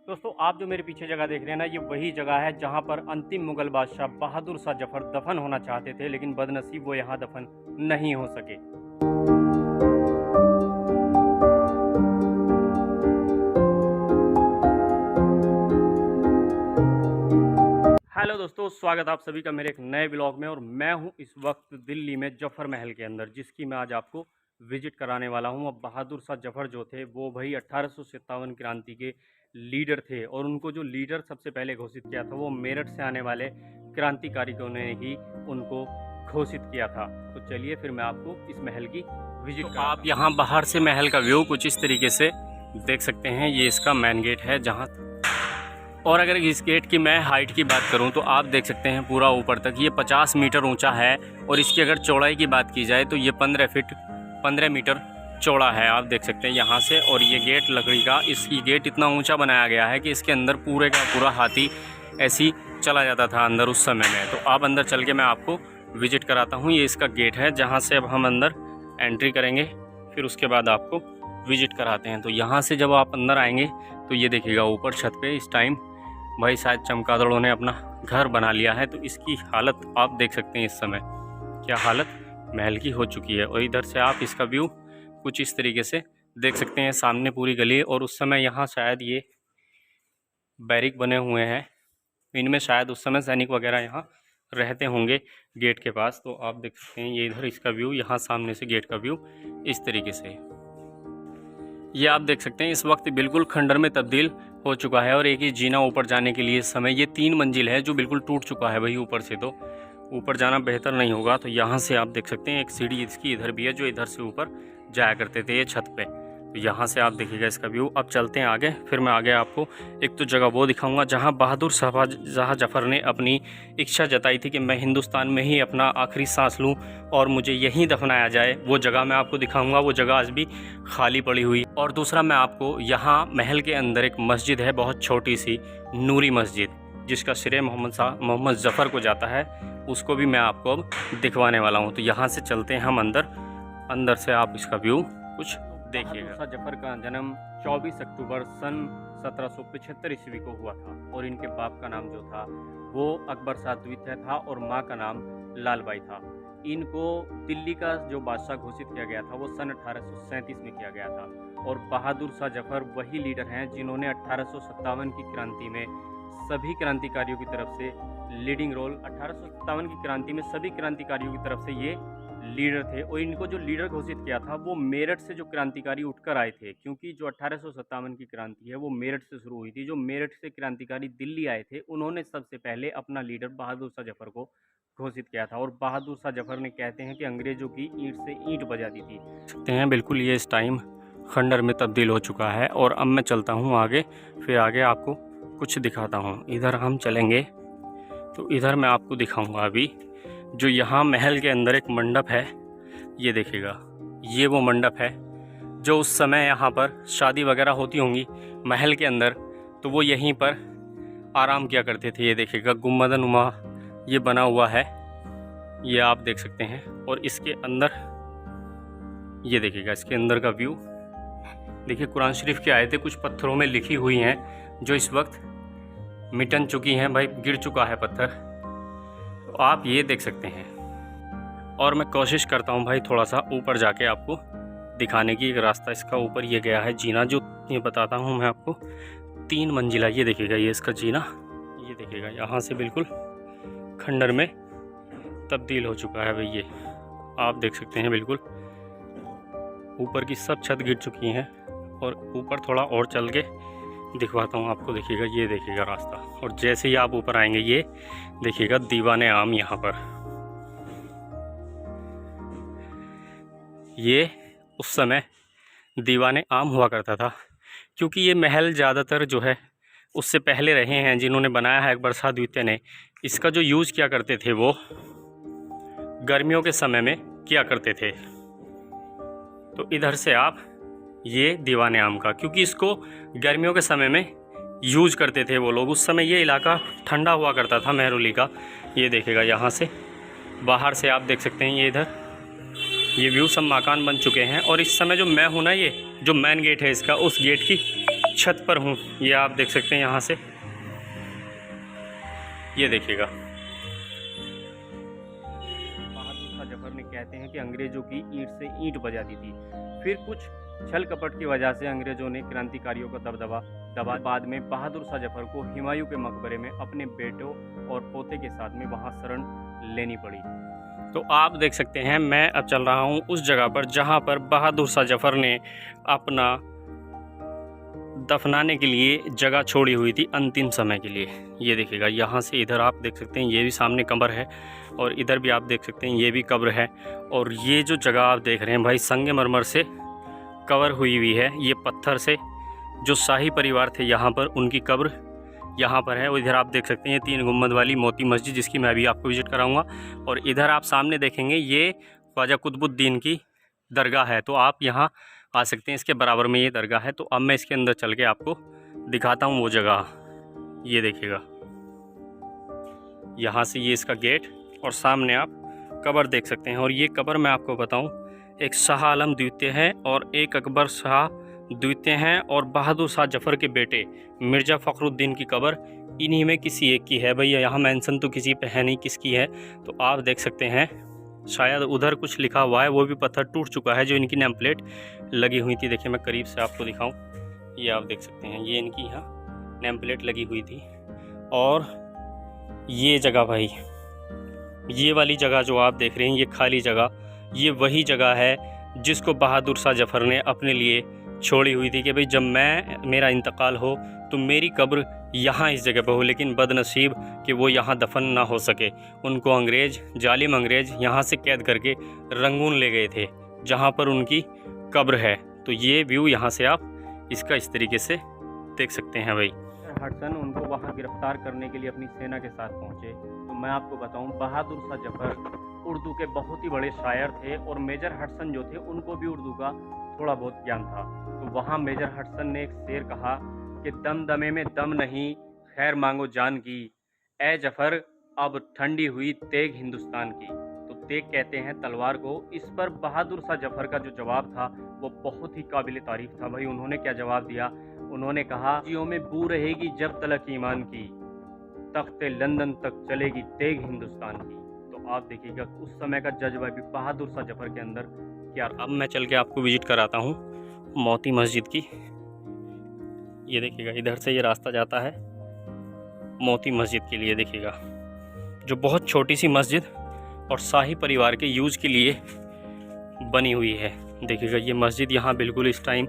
दोस्तों आप जो मेरे पीछे जगह देख रहे हैं ना, ये वही जगह है जहाँ पर अंतिम मुगल बादशाह बहादुर शाह जफर दफन होना चाहते थे, लेकिन बदनसीब वो यहाँ दफन नहीं हो सके। हेलो दोस्तों, स्वागत आप सभी का मेरे एक नए ब्लॉग में। और मैं हूँ इस वक्त दिल्ली में जफर महल के अंदर, जिसकी मैं आज आपको विजिट कराने वाला हूँ। अब बहादुर शाह जफर जो थे वो भाई 1857 क्रांति के लीडर थे, और उनको जो लीडर सबसे पहले घोषित किया था वो मेरठ से आने वाले क्रांतिकारियों ने ही उनको घोषित किया था। तो चलिए फिर मैं आपको इस महल की विजिट कराता हूं। आप यहाँ बाहर से महल का व्यू कुछ इस तरीके से देख सकते हैं। ये इसका मेन गेट है जहाँ, और अगर इस गेट की मैं हाइट की बात करूं तो आप देख सकते हैं पूरा ऊपर तक ये 50 मीटर ऊंचा है। और इसकी अगर चौड़ाई की बात की जाए तो ये 15 मीटर चौड़ा है, आप देख सकते हैं यहाँ से। और ये गेट लकड़ी का, इसकी गेट इतना ऊंचा बनाया गया है कि इसके अंदर पूरे का पूरा हाथी ऐसी चला जाता था अंदर उस समय में। तो आप अंदर चल के मैं आपको विजिट कराता हूँ। ये इसका गेट है जहाँ से अब हम अंदर एंट्री करेंगे, फिर उसके बाद आपको विजिट कराते हैं। तो यहाँ से जब आप अंदर आएंगे तो ये देखिएगा ऊपर छत पे इस टाइम भाई शायद चमगादड़ों ने अपना घर बना लिया है। तो इसकी हालत आप देख सकते हैं इस समय, क्या हालत महल की हो चुकी है। और इधर से आप इसका व्यू कुछ इस तरीके से देख सकते हैं, सामने पूरी गली। और उस समय यहाँ शायद ये बैरिक बने हुए हैं, इनमें शायद उस समय सैनिक वगैरह यहाँ रहते होंगे गेट के पास। तो आप देख सकते हैं ये इधर इसका व्यू, यहाँ सामने से गेट का व्यू इस तरीके से। ये आप देख सकते हैं इस वक्त बिल्कुल खंडर में तब्दील हो चुका है। और एक ही जीना ऊपर जाने के लिए इस समय, ये 3 मंजिल है जो बिल्कुल टूट चुका है भाई ऊपर से, तो ऊपर जाना बेहतर नहीं होगा। तो यहाँ से आप देख सकते हैं एक सीढ़ी इसकी इधर भी है जो इधर से ऊपर जाया करते थे ये छत पे। तो यहाँ से आप देखिएगा इसका व्यू। अब चलते हैं आगे, फिर मैं आगे आपको एक तो जगह वो दिखाऊंगा जहाँ बहादुर शाह जफर ने अपनी इच्छा जताई थी कि मैं हिंदुस्तान में ही अपना आखिरी सांस लूँ और मुझे यहीं दफनाया जाए। वो जगह मैं आपको दिखाऊंगा, वो जगह आज भी खाली पड़ी हुई। और दूसरा मैं आपको यहाँ महल के अंदर एक मस्जिद है बहुत छोटी सी, नूरी मस्जिद, जिसका श्रेय मोहम्मद जफ़र को जाता है, उसको भी मैं आपको अब दिखवाने वाला हूँ। तो यहाँ से चलते हैं हम अंदर से आप इसका व्यू कुछ देखिएगा। शाह जफर का जन्म 24 अक्टूबर सन 1775 ईस्वी को हुआ था, और इनके बाप का नाम जो था वो अकबर शाह द्वितीय था और माँ का नाम लालबाई था। इनको दिल्ली का जो बादशाह घोषित किया गया था वो सन 1837 में किया गया था। और बहादुर शाह जफर वही लीडर हैं जिन्होंने 1857 की क्रांति में सभी क्रांतिकारियों की तरफ से लीडिंग रोल, 1857 की क्रांति में सभी क्रांतिकारियों की तरफ से ये लीडर थे। और इनको जो लीडर घोषित किया था वो मेरठ से जो क्रांतिकारी उठकर आए थे, क्योंकि जो 1857 की क्रांति है वो मेरठ से शुरू हुई थी। जो मेरठ से क्रांतिकारी दिल्ली आए थे उन्होंने सबसे पहले अपना लीडर बहादुर शाह जफर को घोषित किया था। और बहादुर शाह जफर ने, कहते हैं कि अंग्रेजों की ईंट से ईंट बजा दी थी। सकते हैं बिल्कुल ये इस टाइम खंडर में तब्दील हो चुका है। और अब मैं चलता हूँ आगे, फिर आगे आपको कुछ दिखाता हूँ। इधर हम चलेंगे तो इधर मैं आपको दिखाऊंगा अभी जो यहाँ महल के अंदर एक मंडप है, ये देखिएगा, ये वो मंडप है जो उस समय यहाँ पर शादी वगैरह होती होंगी महल के अंदर, तो वो यहीं पर आराम किया करते थे। ये देखिएगा गुम्बदनुमा ये बना हुआ है, ये आप देख सकते हैं। और इसके अंदर ये देखिएगा, इसके अंदर का व्यू देखिए। कुरान शरीफ की आयतें कुछ पत्थरों में लिखी हुई हैं जो इस वक्त मिटन चुकी हैं भाई, गिर चुका है पत्थर, तो आप ये देख सकते हैं। और मैं कोशिश करता हूँ भाई थोड़ा सा ऊपर जाके आपको दिखाने की। एक रास्ता इसका ऊपर ये गया है जीना, जो ये बताता हूँ मैं आपको 3 मंजिला। ये देखिएगा ये इसका जीना, ये देखिएगा यहाँ से बिल्कुल खंडर में तब्दील हो चुका है भाई। ये आप देख सकते हैं बिल्कुल ऊपर की सब छत गिर चुकी हैं। और ऊपर थोड़ा और चल के दिखवाता हूँ आपको, देखिएगा ये देखिएगा रास्ता। और जैसे ही आप ऊपर आएंगे ये देखिएगा दीवाने आम, यहाँ पर ये उस समय दीवाने आम हुआ करता था, क्योंकि ये महल ज़्यादातर जो है उससे पहले रहे हैं जिन्होंने बनाया है अकबर शाह द्वितीय ने। इसका जो यूज़ किया करते थे वो गर्मियों के समय में किया करते थे। तो इधर से आप ये दीवाने आम का, क्योंकि इसको गर्मियों के समय में यूज करते थे वो लोग, उस समय ये इलाका ठंडा हुआ करता था महरौली का। ये देखिएगा यहाँ से बाहर से आप देख सकते हैं, ये इधर ये व्यू सब मकान बन चुके हैं। और इस समय जो मैं हूँ ना, ये जो मेन गेट है इसका, उस गेट की छत पर हूँ, ये आप देख सकते हैं यहाँ से, ये देखिएगा। बहादुर शाह जफर ने कहते हैं कि अंग्रेज़ों की ईंट से ईंट बजा दी थी। फिर कुछ छल कपट की वजह से अंग्रेज़ों ने क्रांतिकारियों का दबदबा दबा। बाद में बहादुर शाह जफर को हुमायूं के मकबरे में अपने बेटों और पोते के साथ में वहाँ शरण लेनी पड़ी। तो आप देख सकते हैं मैं अब चल रहा हूँ उस जगह पर जहाँ पर बहादुर शाह जफर ने अपना दफनाने के लिए जगह छोड़ी हुई थी अंतिम समय के लिए। ये देखिएगा, यहाँ से इधर आप देख सकते हैं, ये भी सामने कब्र है और इधर भी आप देख सकते हैं, ये भी कब्र है। और ये जो जगह आप देख रहे हैं भाई, संगमरमर से कवर हुई हुई है, ये पत्थर से। जो शाही परिवार थे यहाँ पर, उनकी कब्र यहाँ पर है। और इधर आप देख सकते हैं 3 गुम्बद वाली मोती मस्जिद, जिसकी मैं अभी आपको विज़िट कराऊंगा। और इधर आप सामने देखेंगे, ये ख्वाजा कुतुबुद्दीन की दरगाह है, तो आप यहाँ आ सकते हैं। इसके बराबर में ये दरगाह है। तो अब मैं इसके अंदर चल के आपको दिखाता हूँ वो जगह। ये देखिएगा, यहाँ से ये इसका गेट और सामने आप कब्र देख सकते हैं। और ये कब्र मैं आपको बताऊँ, एक शाह आलम द्वितीय है और एक अकबर शाह द्वितीय हैं, और बहादुर शाह जफ़र के बेटे मिर्ज़ा फ़खरुद्दीन की कब्र इन्हीं में किसी एक की है। भैया यहाँ मेंशन तो किसी पे है नहीं किसकी है। तो आप देख सकते हैं, शायद उधर कुछ लिखा हुआ है, वो भी पत्थर टूट चुका है जो इनकी नेम प्लेट लगी हुई थी। देखिए मैं करीब से आपको दिखाऊं, ये आप देख सकते हैं, ये इनकी यहाँ नेम प्लेट लगी हुई थी। और ये जगह भाई, ये वाली जगह जो आप देख रहे हैं, ये खाली जगह, ये वही जगह है जिसको बहादुर शाह जफ़र ने अपने लिए छोड़ी हुई थी कि भाई जब मेरा इंतकाल हो तो मेरी कब्र यहाँ इस जगह पर हो। लेकिन बदनसीब कि वो यहाँ दफन ना हो सके। उनको अंग्रेज़, जालिम अंग्रेज़ यहाँ से कैद करके रंगून ले गए थे, जहाँ पर उनकी कब्र है। तो ये व्यू यहाँ से आप इसका इस तरीके से देख सकते हैं भाई। हडसन उनको वहाँ गिरफ्तार करने के लिए अपनी सेना के साथ पहुँचे। तो मैं आपको बताऊँ, बहादुर शाह जफ़र उर्दू के बहुत ही बड़े शायर थे और मेजर हडसन जो थे उनको भी उर्दू का थोड़ा बहुत ज्ञान था। तो वहाँ मेजर हडसन ने एक शेर कहा कि दम दमे में दम नहीं, खैर मांगो जान की, ए जफ़र अब ठंडी हुई तेग हिंदुस्तान की। तो तेग कहते हैं तलवार को। इस पर बहादुर शाह जफ़र का जो जवाब था वो बहुत ही काबिल तारीफ़ था भाई। उन्होंने क्या जवाब दिया, उन्होंने कहा, जियों में बू रहेगी जब तलक ईमान की, तख्ते लंदन तक चलेगी तेग हिंदुस्तान की। तो आप देखिएगा उस समय का जज्बा भी बहादुर शाह जफ़र के अंदर क्या। अब मैं चल के आपको विजिट कराता हूँ मोती मस्जिद की। ये देखिएगा, इधर से ये रास्ता जाता है मोती मस्जिद के लिए। देखिएगा, जो बहुत छोटी सी मस्जिद और शाही परिवार के यूज़ के लिए बनी हुई है। देखिएगा ये मस्जिद, यहाँ बिल्कुल इस टाइम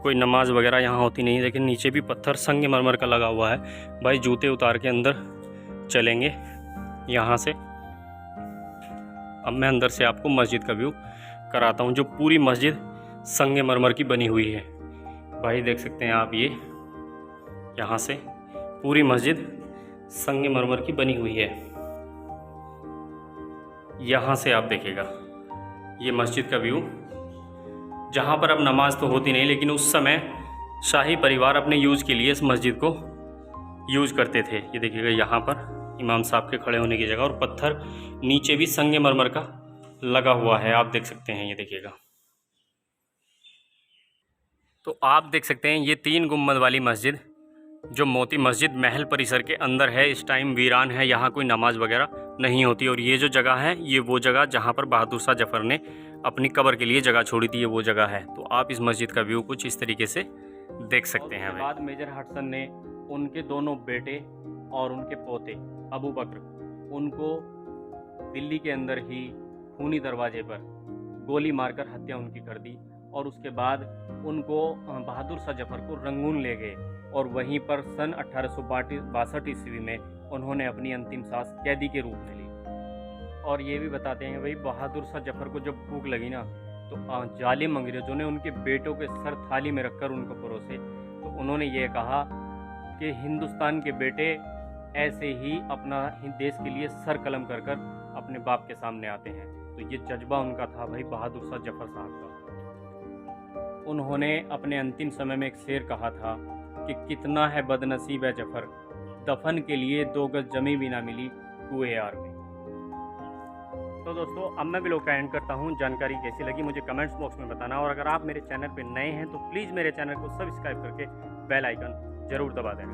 कोई नमाज वगैरह यहाँ होती नहीं है। लेकिन नीचे भी पत्थर संगमरमर का लगा हुआ है भाई। जूते उतार के अंदर चलेंगे यहाँ से। अब मैं अंदर से आपको मस्जिद का व्यू कराता हूँ, जो पूरी मस्जिद संगमरमर की बनी हुई है भाई। देख सकते हैं आप, ये यहाँ से पूरी मस्जिद संगमरमर की बनी हुई है। यहाँ से आप देखिएगा ये मस्जिद का व्यू, जहाँ पर अब नमाज तो होती नहीं, लेकिन उस समय शाही परिवार अपने यूज़ के लिए इस मस्जिद को यूज़ करते थे। ये देखिएगा, यहाँ पर इमाम साहब के खड़े होने की जगह, और पत्थर नीचे भी संगमरमर का लगा हुआ है, आप देख सकते हैं। ये देखिएगा, तो आप देख सकते हैं ये 3 गुम्बद वाली मस्जिद जो मोती मस्जिद महल परिसर के अंदर है, इस टाइम वीरान है, यहाँ कोई नमाज वगैरह नहीं होती। और ये जो जगह है, ये वो जगह जहाँ पर बहादुर शाह जफ़र ने अपनी कब्र के लिए जगह छोड़ी थी, ये वो जगह है। तो आप इस मस्जिद का व्यू कुछ इस तरीके से देख सकते हैं। बाद मेजर हडसन ने उनके दोनों बेटे और उनके पोते अबू बकर, उनको दिल्ली के अंदर ही खूनी दरवाजे पर गोली मारकर हत्या उनकी कर दी। और उसके बाद उनको बहादुर शाह जफ़र को रंगून ले गए, और वहीं पर सन 1862 ईस्वी में उन्होंने अपनी अंतिम सांस कैदी के रूप में ली। और ये भी बताते हैं भाई, बहादुर शाह जफ़र को जब भूख लगी ना, तो जालिम अंग्रेज़ों ने उनके बेटों के सर थाली में रखकर उनको परोसे। तो उन्होंने ये कहा कि हिंदुस्तान के बेटे ऐसे ही अपना देश के लिए सर कलम कर कर अपने बाप के सामने आते हैं। तो ये जज्बा उनका था भाई, बहादुर शाह जफ़र साहब का। उन्होंने अपने अंतिम समय में एक शेर कहा था कि कितना है बदनसीब है जफ़र, दफन के लिए 2 गज जमी भी ना मिली कुएं यार में। तो दोस्तों, अब मैं व्लॉग का एंड करता हूँ। जानकारी कैसी लगी मुझे कमेंट्स बॉक्स में बताना, और अगर आप मेरे चैनल पे नए हैं तो प्लीज़ मेरे चैनल को सब्सक्राइब करके बेल आइकन ज़रूर दबा देना।